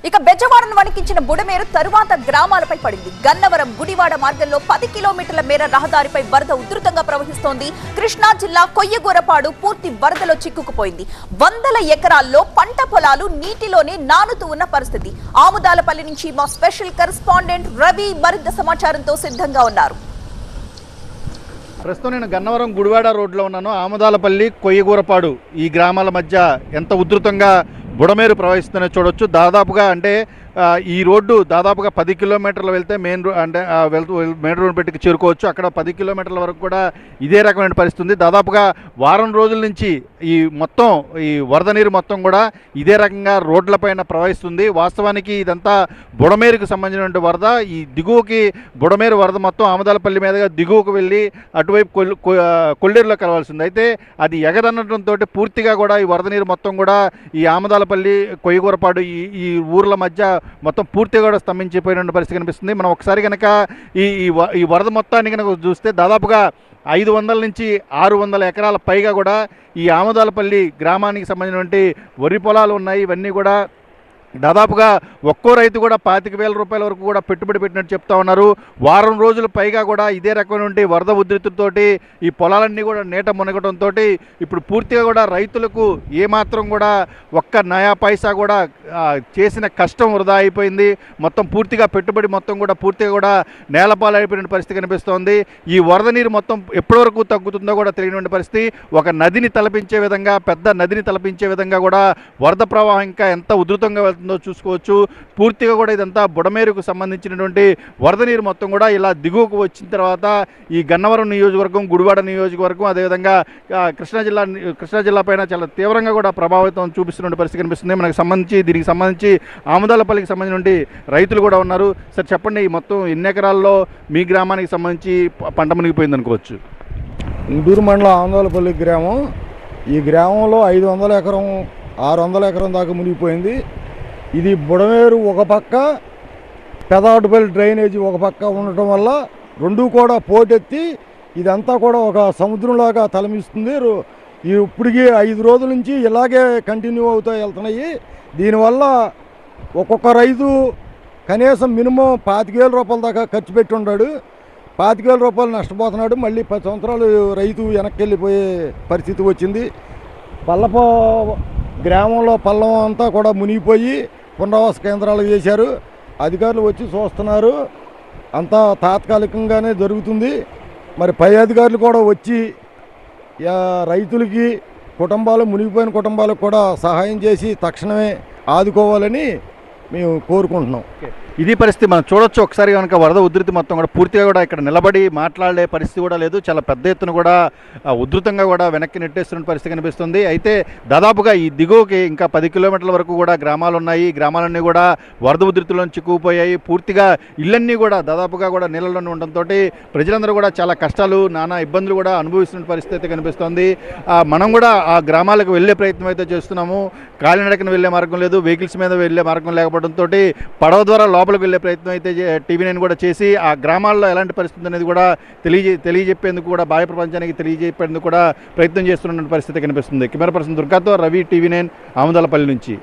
ఇక బెజవాడను వణికించిన బుడమేరు తరువాత గ్రామాలపై పడింది. గన్నవరం గుడివాడ మార్గంలో 10 కిలోమీటర్ల మేర రహదారిపై వరద ఉధృతంగా ప్రవహిస్తోంది. కృష్ణా జిల్లా కొయ్యగూరపాడు పూర్తి వరదలో చిక్కుకుపోయింది. వందల ఎకరాల్లో పంట పొలాలు నీటిలోనే నానుతూ ఉన్న పరిస్థితి. ఆముదాలపల్లి నుంచి మా స్పెషల్ కరెస్పాండెంట్ రవి మరింత సమాచారంతో సిద్ధంగా ఉన్నారు. ప్రస్తుతం నేను గన్నవరం గుడివాడ రోడ్లో ఉన్నాను. ఆముదాలపల్లి కొయ్యగూరపాడు ఈ గ్రామాల మధ్య ఎంత ఉధృతంగా బుడమేరు ప్రవహిస్తుందో చూడొచ్చు. దాదాపుగా అంటే ఈ రోడ్డు దాదాపుగా 10 కిలోమీటర్లు వెళ్తే మెయిన్ రోడ్ పెట్టుకు చేరుకోవచ్చు. అక్కడ 10 కిలోమీటర్ల వరకు కూడా ఇదే రకమైన పరిస్థితి. దాదాపుగా వారం రోజుల నుంచి ఈ వరద నీరు మొత్తం కూడా ఇదే రకంగా రోడ్లపైన ప్రవహిస్తుంది. వాస్తవానికి ఇదంతా బుడమేరుకు సంబంధించినటువంటి వరద. ఈ దిగువకి బుడమేరు వరద మొత్తం ఆముదాలపల్లి మీదుగా దిగువకు వెళ్ళి అటువైపు కొల్లేరులో కలవాల్సింది. అయితే అది ఎగదనడంతో పూర్తిగా కూడా ఈ వరద నీరు మొత్తం కూడా ఈ ఆముదాలపల్లి కొయ్యగూరపాడు ఈ ఊర్ల మధ్య మొత్తం పూర్తిగా కూడా స్తంభించిపోయిన పరిస్థితి కనిపిస్తుంది. మనం ఒకసారి కనుక ఈ వరద మొత్తాన్ని కనుక చూస్తే దాదాపుగా 500 నుంచి 600 ఎకరాల పైగా కూడా ఈ ఆముదాలపల్లి గ్రామానికి సంబంధించినటువంటి వరి పొలాలు ఉన్నాయి. ఇవన్నీ కూడా దాదాపుగా ఒక్కో రైతు కూడా 25,000 రూపాయల వరకు కూడా పెట్టుబడి పెట్టినట్టు చెప్తా ఉన్నారు. వారం రోజుల పైగా కూడా ఇదే రకమైన వరద ఉధృతితోటి ఈ పొలాలన్నీ కూడా నీట మునగడంతో ఇప్పుడు పూర్తిగా కూడా రైతులకు ఏమాత్రం కూడా ఒక్క నయా పైసా కూడా చేసిన కష్టం వృధా అయిపోయింది. మొత్తం పూర్తిగా పెట్టుబడి మొత్తం కూడా పూర్తిగా కూడా నేలపాలు అయిపోయిన పరిస్థితి కనిపిస్తోంది. ఈ వరద నీరు మొత్తం ఎప్పటి వరకు తగ్గుతుందో కూడా తెలియని పరిస్థితి. ఒక నదిని తలపించే విధంగా, పెద్ద నదిని తలపించే విధంగా కూడా వరద ప్రవాహం ఇంకా ఎంత ఉధృతంగా చూసుకోవచ్చు. పూర్తిగా కూడా ఇదంతా బుడమేరుకు సంబంధించినటువంటి వరద నీరు మొత్తం కూడా ఇలా దిగువకు వచ్చిన తర్వాత ఈ గన్నవరం నియోజకవర్గం, గుడివాడ నియోజకవర్గం, అదేవిధంగా కృష్ణా జిల్లా పైన చాలా తీవ్రంగా కూడా ప్రభావితం చూపిస్తున్న పరిస్థితి కనిపిస్తుంది. దీనికి సంబంధించి ఆముదాలపల్లికి సంబంధించిన రైతులు కూడా ఉన్నారు. సార్ చెప్పండి, మొత్తం ఎన్ని ఎకరాల్లో మీ గ్రామానికి సంబంధించి పంట మునిగిపోయింది అనుకోవచ్చు? ఇండూరు మండలం ఆముదాలపల్లి గ్రామం. ఈ గ్రామంలో 500 ఎకరం 600 ఎకరం దాకా మునిగిపోయింది. ఇది బుడమేరు ఒక పక్క, పెదాటుపల్లి డ్రైనేజీ ఒక పక్క ఉండటం వల్ల రెండు కూడా పోటెత్తి ఇదంతా కూడా ఒక సముద్రంలాగా తలమిస్తుంది. ఇప్పటికీ 5 రోజుల నుంచి ఇలాగే కంటిన్యూ అవుతూ వెళ్తున్నాయి. దీనివల్ల ఒక్కొక్క రైతు కనీసం మినిమం 25,000 రూపాయల దాకా ఖర్చు పెట్టి ఉన్నాడు. 25,000 రూపాయలు నష్టపోతున్నాడు. మళ్ళీ 10 సంవత్సరాలు రైతు వెనక్కి వెళ్ళిపోయే పరిస్థితి వచ్చింది. గ్రామంలో పల్లం అంతా కూడా మునిగిపోయి పునరావాస కేంద్రాలు చేశారు. అధికారులు వచ్చి చూస్తున్నారు. అంతా తాత్కాలికంగానే జరుగుతుంది. మరి పై అధికారులు కూడా వచ్చి రైతులకి, మునిగిపోయిన కుటుంబాలకు కూడా సహాయం చేసి తక్షణమే ఆదుకోవాలని మేము కోరుకుంటున్నాం. ఇది పరిస్థితి మనం చూడొచ్చు. ఒకసారి కనుక వరద ఉధృతి మొత్తం కూడా పూర్తిగా కూడా ఇక్కడ నిలబడి మాట్లాడే పరిస్థితి కూడా లేదు. చాలా పెద్ద ఎత్తున కూడా ఉధృతంగా కూడా వెనక్కి నెట్టేస్తున్న పరిస్థితి కనిపిస్తుంది. అయితే దాదాపుగా ఈ దిగువకి ఇంకా 10 కిలోమీటర్ల వరకు కూడా గ్రామాలు ఉన్నాయి. ఈ గ్రామాలన్నీ కూడా వరద ఉధృతిలో చిక్కుకుపోయాయి. పూర్తిగా ఇళ్ళన్నీ కూడా దాదాపుగా కూడా నీళ్ళలోనే ఉండడంతో ప్రజలందరూ కూడా చాలా కష్టాలు, నానా ఇబ్బందులు కూడా అనుభవిస్తున్న పరిస్థితి అయితే కనిపిస్తుంది. మనం కూడా ఆ గ్రామాలకు వెళ్ళే ప్రయత్నం అయితే చేస్తున్నాము. కాలినడకన వెళ్ళే మార్గం లేదు, వెహికల్స్ మీద వెళ్ళే మార్గం లేకపోవడంతో పడవ ద్వారా లోపలికి వెళ్ళే ప్రయత్నం అయితే TV9 కూడా చేసి ఆ గ్రామాల్లో ఎలాంటి పరిస్థితి అనేది కూడా తెలియజెప్పేందుకు కూడా బాహ్య ప్రపంచానికి తెలియజెప్పేందుకు కూడా ప్రయత్నం చేస్తున్న పరిస్థితి కనిపిస్తుంది. కెమెరా పర్సన్ దుర్గాతో రవి, TV9 ఆముదాలపల్లి నుంచి.